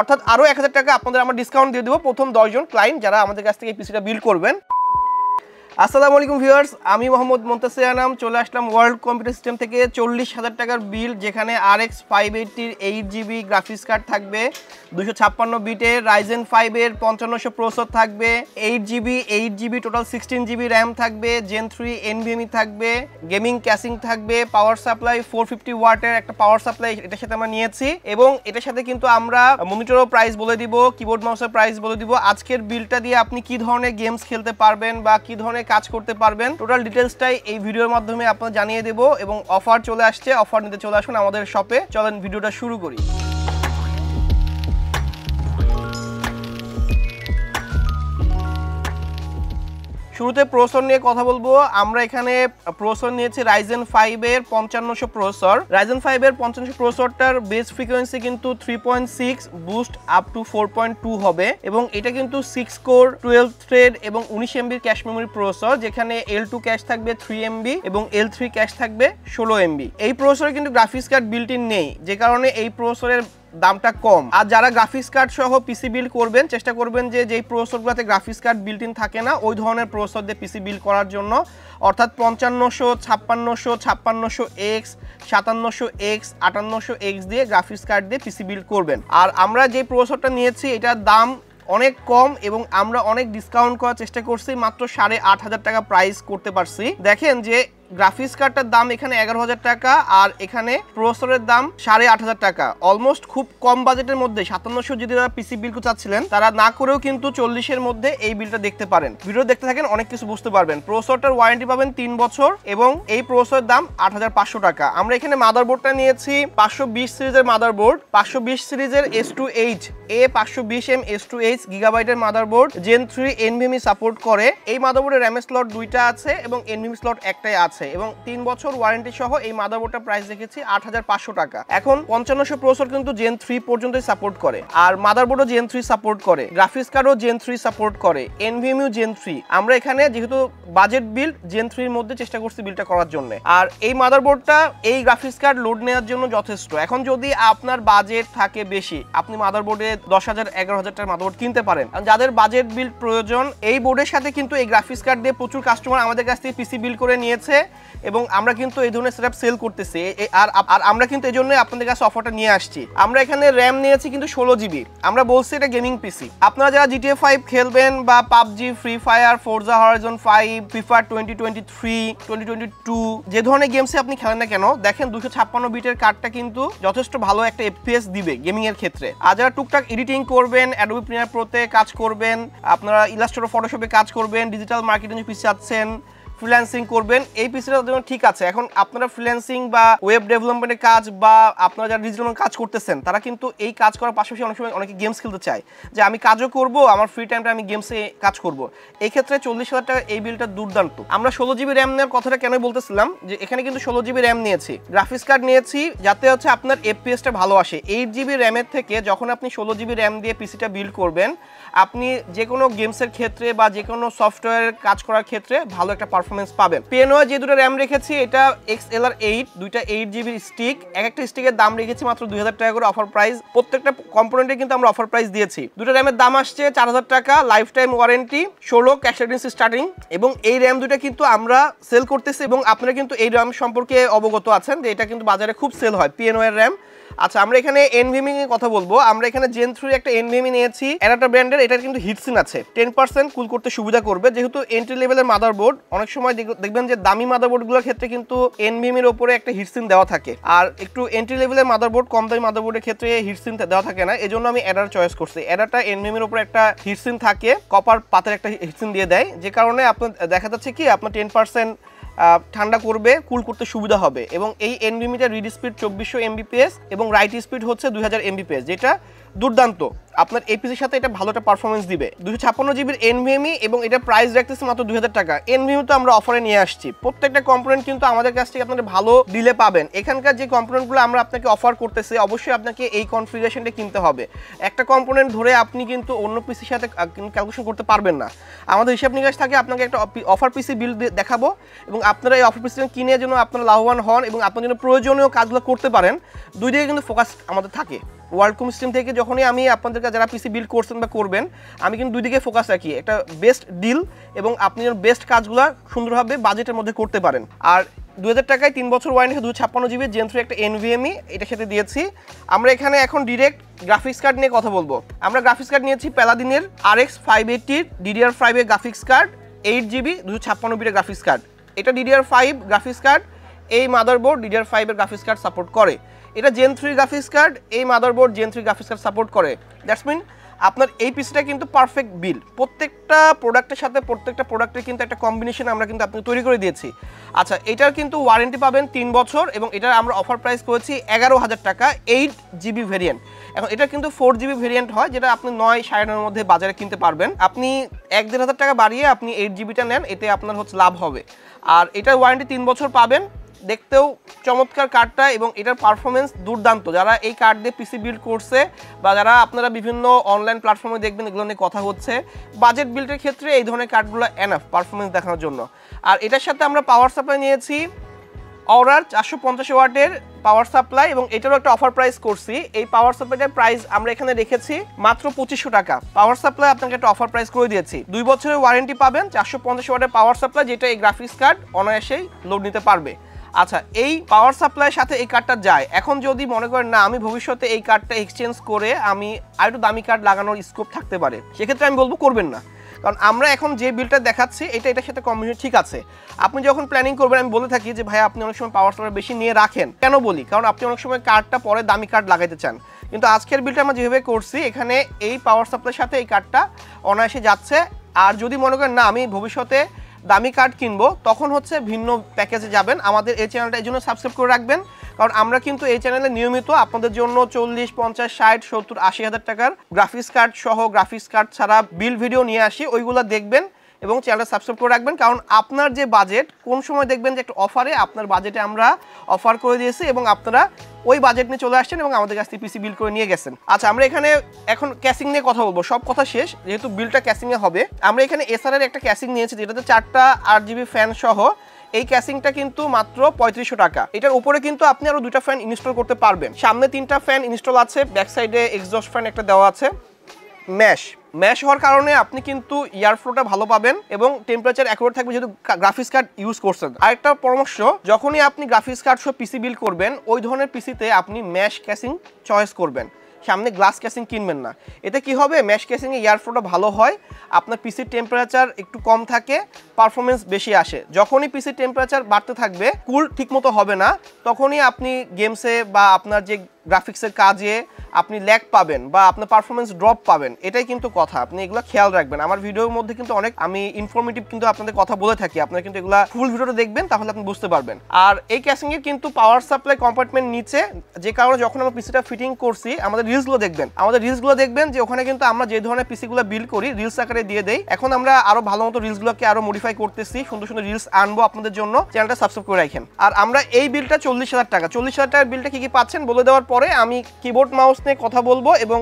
অর্থাৎ আরো 1000 টাকা আপনাদের আমরা ডিসকাউন্ট দিয়ে দেব প্রথম 10 জন ক্লায়েন্ট যারা আমাদের কাছ থেকে এই পিসিটা বিল্ড করবেন। আসসালামু আলাইকুম ভিউয়ার্স, আমি মোহাম্মদ মুনতাসির আনাম চলে আসলাম ওয়ার্ল্ড কম্পিউটার সিস্টেম থেকে 40,000 টাকার বিল, যেখানে RX 580 8GB গ্রাফিক্স কার্ড থাকবে, 256 বিটের Ryzen 5 এর 5500 প্রসেসর থাকবে, 8GB টোটাল 16GB র্যাম থাকবে, Gen 3 NVMe থাকবে, গেমিং ক্যাসিং থাকবে, পাওয়ার সাপ্লাই 450 ওয়াটের একটা পাওয়ার সাপ্লাই এটার সাথে আমরা নিয়েছি, এবং এটার সাথে কিন্তু আমরা মনিটরও প্রাইস বলে দিব, কিবোর্ড মাউসের প্রাইস বলে দিব। আজকের বিলটা দিয়ে আপনি কি ধরনের গেমস খেলতে পারবেন বা কি ধরনের কাজ করতে পারবেন টোটাল ডিটেইলসটাই এই ভিডিওর মাধ্যমে আপনাদের জানিয়ে দেব। এবং অফার চলে আসছে, অফার নিতে চলে আসুন আমাদের শপে। চলেন ভিডিওটা শুরু করি। শুরুতে প্রসেসর নিয়ে কথা বলবো। আমরা এখানে প্রসেসর নিয়েছি Ryzen 5 এর 5500 প্রসেসর। Ryzen 5 এর 5500 প্রসেসরটার বেস ফ্রিকোয়েন্সি কিন্তু 3.6, বুস্ট আপ টু 4.2 হবে, এবং এটা কিন্তু 6 কোর 12 থ্রেড এবং 19 MB ক্যাশ মেমরি প্রসেসর, যেখানে L2 ক্যাশ থাকবে 3 MB এবং L3 ক্যাশ থাকবে 16 MB। এই প্রসেসরে কিন্তু গ্রাফিক্স কার্ড বিল্ট ইন নেই, যে কারণে এই প্রসেসরের দামটা কম। আর যারা গ্রাফিক্স কার্ড সহ পিসি বিল্ড করবেন চেষ্টা করবেন যে যেই প্রসেসরগুলোতে গ্রাফিক্স কার্ড বিল্ট ইন থাকে না ওই ধরনের প্রসেসর দিয়ে পিসি বিল্ড করার জন্য, অর্থাৎ 5500, 5600, 5600X, 5700X, 5800X দিয়ে গ্রাফিক্স কার্ড দিয়ে পিসি বিল্ড করবেন। আর আমরা যে প্রসেসরটা নিয়েছি এটার দাম অনেক কম এবং আমরা অনেক ডিসকাউন্ট করার চেষ্টা করছি, মাত্র 8500 টাকা প্রাইস করতে পারছি। দেখেন যে গ্রাফিক্স কার্ডটার দাম এখানে 11000 টাকা আর এখানে প্রসেসরের দাম 8500 টাকা, অলমোস্ট খুব কম বাজেটের মধ্যে। 5700 যদি তারা পিসি বিল চাচ্ছিলেন তারা না করেও কিন্তু 40-এর মধ্যে এই বিলটা দেখতে পারেন। ভিডিও দেখতে থাকেন, অনেক কিছু বুঝতে পারবেন। প্রসেসরটার ওয়ারেন্টি পাবেন 3 বছর এবং এই প্রসেসরের দাম 8500 টাকা। আমরা এখানে মাদারবোর্ডটা নিয়েছি 520 সিরিজের মাদারবোর্ড, 520 সিরিজের S2H A520M S2H গিগাবাইটের মাদারবোর্ড, Gen 3 NVMe সাপোর্ট করে। এই মাদারবোর্ডের RAM স্লট 2টা আছে এবং NVMe স্লট একটাই আছে, এবং 3 বছর ওয়ারেন্টি সহ এই মাদারবোর্ডটার প্রাইস রেখেছি 8500 টাকা। এখন 5500 প্রসেসর কিন্তু Gen 3 পর্যন্তই সাপোর্ট করে, আর মাদারবোর্ডও Gen 3 সাপোর্ট করে, গ্রাফিক্স কার্ডও Gen 3 সাপোর্ট করে, NVMe Gen 3। আমরা এখানে যেহেতু বাজেট বিল্ড Gen 3 এর মধ্যে চেষ্টা করছি বিলটা করার জন্য, আর এই মাদারবোর্ডটা এই গ্রাফিক্স কার্ড লোড নেওয়ার জন্য যথেষ্ট। এখন যদি আপনার বাজেট থাকে বেশি, আপনি মাদারবোর্ডে 10,000 11,000 টাকার মাদারবোর্ড কিনতে পারেন। যাদের বাজেট বিল্ড প্রয়োজন, এই বোর্ডের সাথে কিন্তু এই গ্রাফিক্স কার্ড দিয়ে প্রচুর কাস্টমার আমাদের কাছ থেকে পিসি বিল্ড করে নিয়েছে, এবং আমরা কিন্তু এই ধরনের সেটআপ সেল করতেছি। আর আমরা কিন্তু এই জন্য আপনাদের কাছে অফারটা নিয়ে আসছি। আমরা এখানে র্যাম নিয়েছি কিন্তু 16GB। আমরা বলছি এটা গেমিং পিসি। আপনারা যারা GTA 5 খেলবেন বা PUBG, free fire, Forza Horizon 5, FIFA 2023, 2022 যে ধরনের গেমসে আপনি খেলেন না কেন, দেখেন 256 বিটের কার্ডটা কিন্তু যথেষ্ট ভালো একটা FPS দিবে গেমিং এর ক্ষেত্রে। আর যারা টুকটাক এডিটিং করবেন, অ্যাডোবি প্রিমিয়ার প্রোতে কাজ করবেন, আপনারা ইলাস্ট্রেটর ফটোশপে কাজ করবেন, ডিজিটাল মার্কেটিং পিসি চাচ্ছেন, ফ্রিল্যান্সিং করবেন, এই পিসিটার জন্য ঠিক আছে। এখন আপনারা ফ্রিল্যান্সিং বা ওয়েব ডেভেলপমেন্টের কাজ বা আপনারা যারা ডিজিটাল কাজ করতেছেন তারা কিন্তু এই কাজ করার পাশাপাশি অনেক সময় অনেকে গেমস খেলতে চায়, যে আমি কাজও করব, আমার ফ্রি টাইমটা আমি গেমসে কাজ করব। এই ক্ষেত্রে 40,000 টাকা এই বিলটা দুর্দান্ত। আমরা 16GB র্যাম নেওয়ার কথাটা কেন বলতেছিলাম, যে এখানে কিন্তু 16GB র্যাম নিয়েছি, গ্রাফিক্স কার্ড নিয়েছি যাতে হচ্ছে আপনার FPS-টা ভালো আসে। 8GB র্যামের থেকে যখন আপনি 16GB র্যাম দিয়ে পিসিটা বিল্ড করবেন, আপনি যে কোনো গেমসের ক্ষেত্রে বা যে কোনো সফটওয়্যারের কাজ করার ক্ষেত্রে ভালো একটা পারফরমেন্স পাবেন। পেনওয়ে যে দুটো র্যাম রেখেছি এটা XLR8, দুইটা 8GB স্টিক, এক একটা স্টিকের দাম রেখেছি মাত্র 2000 টাকা করে অফার প্রাইস। প্রত্যেকটা কম্পোনেন্টে কিন্তু আমরা অফার প্রাইস দিয়েছি। দুটো র্যামের দাম আসছে 4000 টাকা, life time warranty, 16 cash radiance starting, এবং এই র্যাম দুটো কিন্তু আমরা সেল করতেছি, এবং আপনারা কিন্তু এই র্যাম সম্পর্কে অবগত আছেন যে এটা কিন্তু বাজারে খুব সেল হয় পেনওয়ে র্যাম। আচ্ছা, আমরা এখানে NVMe এর কথা বলবো। আমরা এখানে Gen 3 একটা NVMe নিয়েছি, অ্যাডাপ্টার ব্র্যান্ডের। এটার কিন্তু হিটসিন আছে, 10% কুল করতে সুবিধা করবে। যেহেতু এন্ট্রি লেভেলের মাদারবোর্ড, অনেক সময় দেখবেন যে দামি মাদারবোর্ডগুলোর ক্ষেত্রে কিন্তু NVMe এর উপরে একটা হিটসিন দেওয়া থাকে, আর একটু এন্ট্রি লেভেলের মাদারবোর্ড, কম দামি মাদারবোর্ডের ক্ষেত্রে হিটসিন দেওয়া থাকে না। এজন্য আমি অ্যাডার চয়েস করছি। অ্যাডারটা NVMe এর উপরে একটা হিটসিন থাকে, কপার পাতের একটা হিটসিন দিয়ে দেয়, যে কারণে আপনার দেখা যাচ্ছে কি আপনার 10% ঠান্ডা করবে, কুল করতে সুবিধা হবে। এবং এই NVMe-টার রিড স্পিড 2400 Mbps এবং রাইট স্পিড হচ্ছে 2000 Mbps, যেটা দুর্দান্ত। আপনার এপিসির সাথে এটা ভালো একটা পারফরমেন্স দিবে। 256GB NVMe এবং এটা প্রাইস রাখতেছে মাত্র 2000 টাকা। NVMe তো আমরা অফারে নিয়ে আসছি। প্রত্যেকটা কম্পোনেন্ট কিন্তু আমাদের কাছ থেকে আপনারা ভালো ডিলে পাবেন। এখানকার যে কম্পোনেন্টগুলো আমরা আপনাকে অফার করতেছি, অবশ্যই আপনাকে এই কনফিগারেশনটা কিনতে হবে। একটা কম্পোনেন্ট ধরে আপনি কিন্তু অন্য পিসির সাথে ক্যালকুলেশন করতে পারবেন না। আমাদের হিসাব নিকাশ থাকে, আপনাকে একটা অফার পিসি বিল দেখাবো এবং আপনারা এই অফার পিসিটা কিনে যেন আপনারা লাভবান হন এবং আপনার জন্য প্রয়োজনীয় কাজগুলো করতে পারেন। দুই দিকে কিন্তু ফোকাস আমাদের থাকে। ওয়ার্ল্ডকম সিস্টেম থেকে যখনই আমি আপনাদেরকে যারা পিসি বিল্ড করছেন বা করবেন, আমি কিন্তু দুই দিকে ফোকাস রাখি, একটা বেস্ট ডিল এবং আপনি বেস্ট কাজগুলো সুন্দরভাবে বাজেটের মধ্যে করতে পারেন। আর 2000 টাকায় 3 বছর ওয়ারেন্টি, 256 জিবি Gen 3 একটা NVMe এটার সাথে দিয়েছি। আমরা এখানে এখন ডিরেক্ট গ্রাফিক্স কার্ড নিয়ে কথা বলবো। আমরা গ্রাফিক্স কার্ড নিয়েছি প্যালাদিনের RX 580 DDR5 এর গ্রাফিক্স কার্ড, 8 জিবি 256 বিটের গ্রাফিক্স কার্ড। এটা DDR5 গ্রাফিক্স কার্ড, এই মাদারবোর্ড DDR5 এর গ্রাফিক্স কার্ড সাপোর্ট করে। এটা Gen 3 গ্রাফিক্স কার্ড, এই motherboard Gen 3 graphics card support করে। দ্যাটস মিন আপনার এই পিসিটা কিন্তু পারফেক্ট বিল্ড। প্রত্যেকটা প্রোডাক্টের সাথে প্রত্যেকটা প্রোডাক্টের কিন্তু একটা কম্বিনেশন আমরা কিন্তু আপনাকে তৈরি করে দিয়েছি। আচ্ছা, এটার কিন্তু ওয়ারেন্টি পাবেন 3 বছর এবং এটার আমরা অফার প্রাইস করেছি 11,000 টাকা 8 জিবি ভেরিয়েন্ট। এখন এটা কিন্তু 4 জিবি ভেরিয়েন্ট হয়, যেটা আপনি 9 সাড়ে 9 মধ্যে বাজারে কিনতে পারবেন। আপনি 1,500 টাকা বাড়িয়ে আপনি 8 জিবিটা নেন, এতে আপনার হচ্ছে লাভ হবে। আর এটার ওয়ারেন্টি 3 বছর পাবেন। দেখতেও চমৎকার কার্ডটা এবং এটার পারফরমেন্স দুর্দান্ত। যারা এই কার্ড দিয়ে পিসি বিল্ড করছে বা যারা আপনারা বিভিন্ন অনলাইন প্ল্যাটফর্মে দেখবেন এগুলো নিয়ে কথা হচ্ছে, বাজেট বিল্ডের ক্ষেত্রে এই ধরনের কার্ডগুলো এনাফ পারফরমেন্স দেখানোর জন্য। আর এটার সাথে আমরা পাওয়ার সাপ্লাই নিয়েছি অরার 450 ওয়াটের পাওয়ার সাপ্লাই এবং এটারও একটা অফার প্রাইস করছি। এই পাওয়ার সাপ্লাইটার প্রাইস আমরা এখানে রেখেছি মাত্র 2500 টাকা। পাওয়ার সাপ্লাই আপনাকে একটা অফার প্রাইস করে দিয়েছি। 2 বছরের ওয়ারেন্টি পাবেন, 450 ওয়াটের পাওয়ার সাপ্লাই, যেটা এই গ্রাফিক্স কার্ড অনায়াসেই লোড নিতে পারবে। আচ্ছা, এই পাওয়ার সাপ্লাইয়ের সাথে এই কার্ডটা যায়। এখন যদি মনে করেন না আমি ভবিষ্যতে এই কার্ডটা এক্সচেঞ্জ করে আমি আরেকটু দামি কার্ড লাগানোর স্কোপ থাকতে পারে, সেক্ষেত্রে আমি বলবো করবেন না। কারণ আমরা এখন যে বিলটা দেখাচ্ছি এটার সাথে কম্বিনেশন ঠিক আছে। আপনি যখন প্ল্যানিং করবেন, আমি বলে থাকি যে ভাই আপনি অনেক সময় পাওয়ার সাপ্লাই বেশি নিয়ে রাখেন। কেন বলি? কারণ আপনি অনেক সময় কার্ডটা পরে দামি কার্ড লাগাইতে চান। কিন্তু আজকের বিলটা আমরা যেভাবে করছি, এখানে এই পাওয়ার সাপ্লাইয়ের সাথে এই কার্ডটা অনায়াসে যাচ্ছে। আর যদি মনে করেন না আমি ভবিষ্যতে দামি কার্ড কিনবো, তখন হচ্ছে ভিন্ন প্যাকেজে যাবেন। আমাদের এই চ্যানেলটা এই জন্য সাবস্ক্রাইব করে রাখবেন, কারণ আমরা কিন্তু এই চ্যানেলে নিয়মিত আপনাদের জন্য 40, 50, 60, 70, 80 হাজার টাকার গ্রাফিক্স কার্ড সহ গ্রাফিক্স কার্ড ছাড়া বিল ভিডিও নিয়ে আসি। ওইগুলো দেখবেন এবং চ্যানেলটা সাবস্ক্রাইব করে রাখবেন, কারণ আপনার যে বাজেট, কোন সময় দেখবেন যে একটা অফারে আপনার বাজেটে আমরা অফার করে দিয়েছি এবং আপনারা ওই বাজেট নিয়ে চলে আসছেন এবং আমাদের কাছ থেকে পিসি বিল করে নিয়ে গেছেন। আচ্ছা, আমরা এখানে এখন ক্যাসিং নিয়ে কথা বলবো। সব কথা শেষ, যেহেতু বিলটা ক্যাসিংয়ে হবে। আমরা এখানে এসআর এর একটা ক্যাসিং নিয়েছি, যেটাতে 4টা 8 জিবি ফ্যান সহ। এই ক্যাসিংটা কিন্তু মাত্র 3500 টাকা। এটার উপরে কিন্তু আপনি আরো 2টা ফ্যান ইনস্টল করতে পারবেন। সামনে 3টা ফ্যান ইনস্টল আছে, ব্যাক সাইডে এক্সজস্ট ফ্যান একটা দেওয়া আছে। ম্যাশ হওয়ার কারণে আপনি কিন্তু এয়ার ফ্লোটা ভালো পাবেন এবং টেম্পারেচার অ্যাকুরেট থাকবে, যেহেতু গ্রাফিক্স কার্ড ইউজ করছেন। আরেকটা পরামর্শ, যখনই আপনি গ্রাফিক্স কার্ড সহ পিসি বিল্ড করবেন, ওই ধরনের পিসিতে আপনি ম্যাশ ক্যাসিং চয়েস করবেন, সামনে গ্লাস ক্যাসিং কিনবেন না। এতে কি হবে, ম্যাশ ক্যাসিংয়ে এয়ার ফ্লোটা ভালো হয়, আপনার পিসির টেম্পারেচার একটু কম থাকে, পারফরমেন্স বেশি আসে। যখনই পিসির টেম্পারেচার বাড়তে থাকবে, কুল ঠিকমতো হবে না, তখনই আপনি গেমসে বা আপনার যে গ্রাফিক্সের কাজে আপনি ল্যাগ পাবেন বা আপনার পারফরমেন্স ড্রপ পাবেন। এটাই কিন্তু কথা, আপনি এগুলো খেয়াল রাখবেন। আমার ভিডিওর মধ্যে কিন্তু অনেক আমি ইনফরমেটিভ কিন্তু আপনাদের কথা বলে থাকি, আপনারা কিন্তু এগুলো ফুল ভিডিওটা দেখবেন, তাহলে আপনি বুঝতে পারবেন। আর এই ক্যাসিংয়ের কিন্তু পাওয়ার সাপ্লাই কম্পার্টমেন্ট নিচে, যে কারণে যখন আমরা পিসিটা ফিটিং করছি, আমাদের রিলসগুলো দেখবেন যে ওখানে কিন্তু আমরা যে ধরনের পিসিগুলো বিল্ড করি রিলস আকারে দিয়ে দেই। এখন আমরা আরো ভালো মতো রিলসগুলোকে আরো মডিফাই করতেছি, সুন্দর সুন্দর রিলস আনবো আপনাদের জন্য। চ্যানেলটা সাবস্ক্রাইব করে রাখেন। আর আমরা এই বিলটা 40,000 টাকা, 40,000 টাকার বিলটা কি পাচ্ছেন বলে দেওয়ার পরে আমি কিবোর্ড মাউস নিয়ে কথা বলবো এবং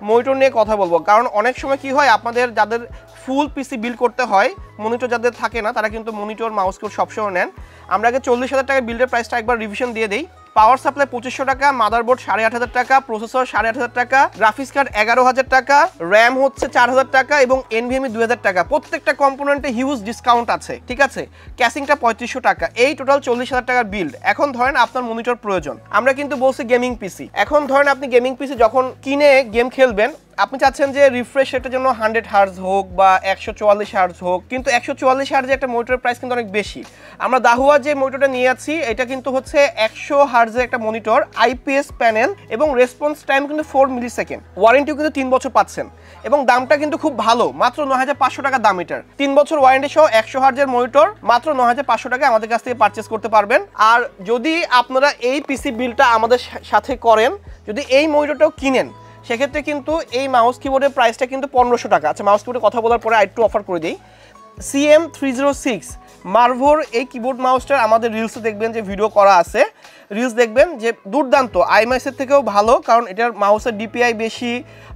মনিটর নিয়ে কথা বলবো। কারণ অনেক সময় কি হয়, আপনাদের যাদের ফুল পিসি বিল্ড করতে হয়, মনিটর যাদের থাকে না, তারা কিন্তু মনিটর মাউস কিবোর্ড সবসময় নেন। আমরা আগে 40,000 টাকার বিল্ডের প্রাইসটা একবার রিভিশন দিয়ে দিই। পাওয়ার সাপ্লাই 2500 টাকা, মাদারবোর্ড 8,500 টাকা, প্রসেসর 8,500 টাকা, গ্রাফিক্স কার্ড 11,000 টাকা, র্যাম হচ্ছে 4,000 টাকা এবং NVMe 2,000 টাকা। প্রত্যেকটা কম্পোনেন্টে হিউজ ডিসকাউন্ট আছে, ঠিক আছে। ক্যাসিংটা 3500 টাকা, এই টোটাল 40,000 টাকার বিল্ড। এখন ধরেন আপনার মনিটর প্রয়োজন, আমরা কিন্তু বলছি গেমিং পিসি। এখন ধরেন আপনি গেমিং পিসি যখন কিনে গেম খেলবেন, আপনি চাচ্ছেন যে রিফ্রেশ রেটের জন্য 100 হার্জ হোক বা 144 হার্জ হোক, কিন্তু 144 হার্জে একটা মনিটরের প্রাইস কিন্তু অনেক বেশি। আমরা দাহুয়া যে মনিটরটা নিয়ে যাচ্ছি, এটা কিন্তু হচ্ছে 100 হার্জের একটা মনিটর, IPS প্যানেল এবং রেসপন্স টাইম কিন্তু 4 মিলিসেকেন্ড। ওয়ারেন্টিও কিন্তু 3 বছর পাচ্ছেন এবং দামটা কিন্তু খুব ভালো, মাত্র 9,500 টাকা দাম এটার। 3 বছর ওয়ারেন্টি সহ 100 হার্জের মনিটর মাত্র 9,500 টাকা আমাদের কাছ থেকে পারচেস করতে পারবেন। আর যদি আপনারা এই পিসি বিলটা আমাদের সাথে করেন, যদি এই মনিটরটাও কিনেন, সেক্ষেত্রে কিন্তু এই মাউস কিবোর্ডের প্রাইসটা কিন্তু 1500 টাকা। আচ্ছা, মাউস কিবোর্ডের কথা বলার পরে আরেকটু অফার করে দিই। CM306 মার্ভোর এই কিবোর্ড মাউসটার আমাদের রিলসে দেখবেন যে ভিডিও করা আছে, রিলস দেখবেন যে দুর্দান্ত, আইমাইসের থেকেও ভালো, কারণ এটার মাউসের ডিপিআই বেশি,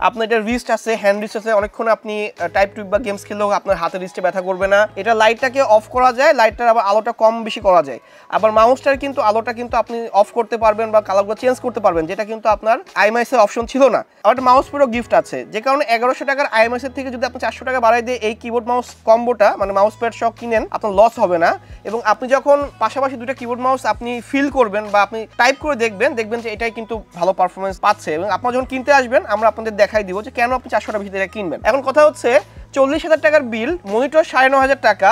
আপনার এটার রিস্ট আছে, হ্যান্ড রিস্ট আছে, অনেকক্ষণ আপনি টাইপ টুইপ বা গেমস খেলেও আপনার হাতের রিস্টে ব্যথা করবে না। এটা লাইটটাকে অফ করা যায়, লাইটটার আবার আলোটা কম বেশি করা যায়, আবার মাউসটার কিন্তু আলোটা কিন্তু আপনি অফ করতে পারবেন বা কালারগুলো চেঞ্জ করতে পারবেন, যেটা কিন্তু আপনার আইমাইসের অপশন ছিল না। আবার একটা মাউস পুরো গিফট আছে, যে কারণে 1100 টাকার আইমাইসের থেকে যদি আপনি 400 টাকা বাড়াই দিয়ে এই কিবোর্ড মাউস কম্বোটা মানে মাউস প্যাড সহ কিনেন, আপনার লস হবে না। এবং আপনি যখন পাশাপাশি দুটো কিবোর্ড মাউস আপনি ফিল করবেন বা আপনি টাইপ করে দেখবেন যে এটাই কিন্তু ভালো পারফরমেন্স পাচ্ছে। এবং আপনারা যখন কিনতে আসবেন আমরা আপনাদের দেখাই দিব যে কেন আপনি 400 টাকা বেশি টাকা কিনবেন। এখন কথা হচ্ছে 40,000 টাকার বিল, মনিটর 9,500 টাকা,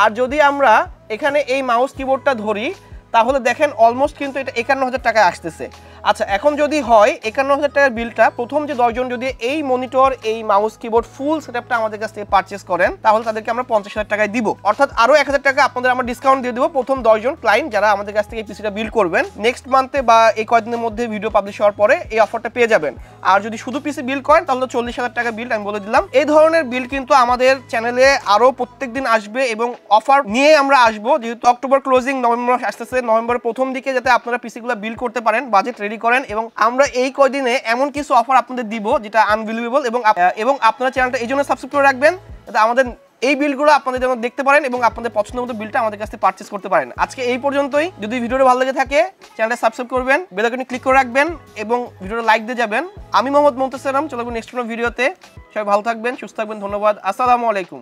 আর যদি আমরা এখানে এই মাউস কিবোর্ডটা ধরি তাহলে দেখেন অলমোস্ট কিন্তু এটা 51,000 টাকায় আসতেছে। আচ্ছা, এখন যদি হয় 51,000 টাকার বিলটা, প্রথম যে 10 জন যদি এই মনিটর এই মাউস কিবোর্ড ফুল সেটআপটা আমাদের কাছ থেকে পারচেজ করেন তাহলে তাদেরকে আমরা 50,000 টাকায় দিব, অর্থাৎ আরো 1,000 টাকা আপনাদের আমরা ডিসকাউন্ট দিয়ে দেবো প্রথম 10 জন ক্লায়েন্ট যারা আমাদের কাছ থেকে এই পিসিটা বিল করবেন। নেক্সট মান্থে বা এই কয়েকদিনের মধ্যে ভিডিও পাবলিশ হওয়ার পরে এই অফারটা পেয়ে যাবেন। আর যদি শুধু পিসি বিল করেন তাহলে 40,000 টাকা বিল আমি বলে দিলাম। এই ধরনের বিল কিন্তু আমাদের চ্যানেলে আরো প্রত্যেকদিন আসবে এবং অফার নিয়ে আমরা আসবো, যেহেতু অক্টোবর ক্লোজিং, নভেম্বর আসতেছে, নভেম্বরের প্রথম দিকে যাতে আপনারা পিসিগুলো বিল করতে পারেন, বাজেট রেডি করেন, এবং আমরা এই কয়দিনে এমন কিছু অফার আপনাদের দিব যেটা আনবিলিভেবল। এবং আপনারা চ্যানেলটা এই জন্য সাবস্ক্রাইব করে রাখবেন যাতে আমাদের এই বিলগুলো আপনাদের যেন দেখতে পারেন এবং আপনাদের পছন্দের মতো বিলটা আমাদের কাছ থেকে পারচেজ করতে পারেন। আজকে এই পর্যন্তই। যদি ভিডিওটা ভালো লেগে থাকে চ্যানেলটা সাবস্ক্রাইব করবেন, বেল আইকনে ক্লিক করে রাখবেন এবং ভিডিওটা লাইক দিয়ে যাবেন। আমি মোহাম্মদ মুনতাসির, চলে যাবো নেক্সট কোনো ভিডিওতে। সবাই ভালো থাকবেন, সুস্থ থাকবেন, ধন্যবাদ, আসসালামু আলাইকুম।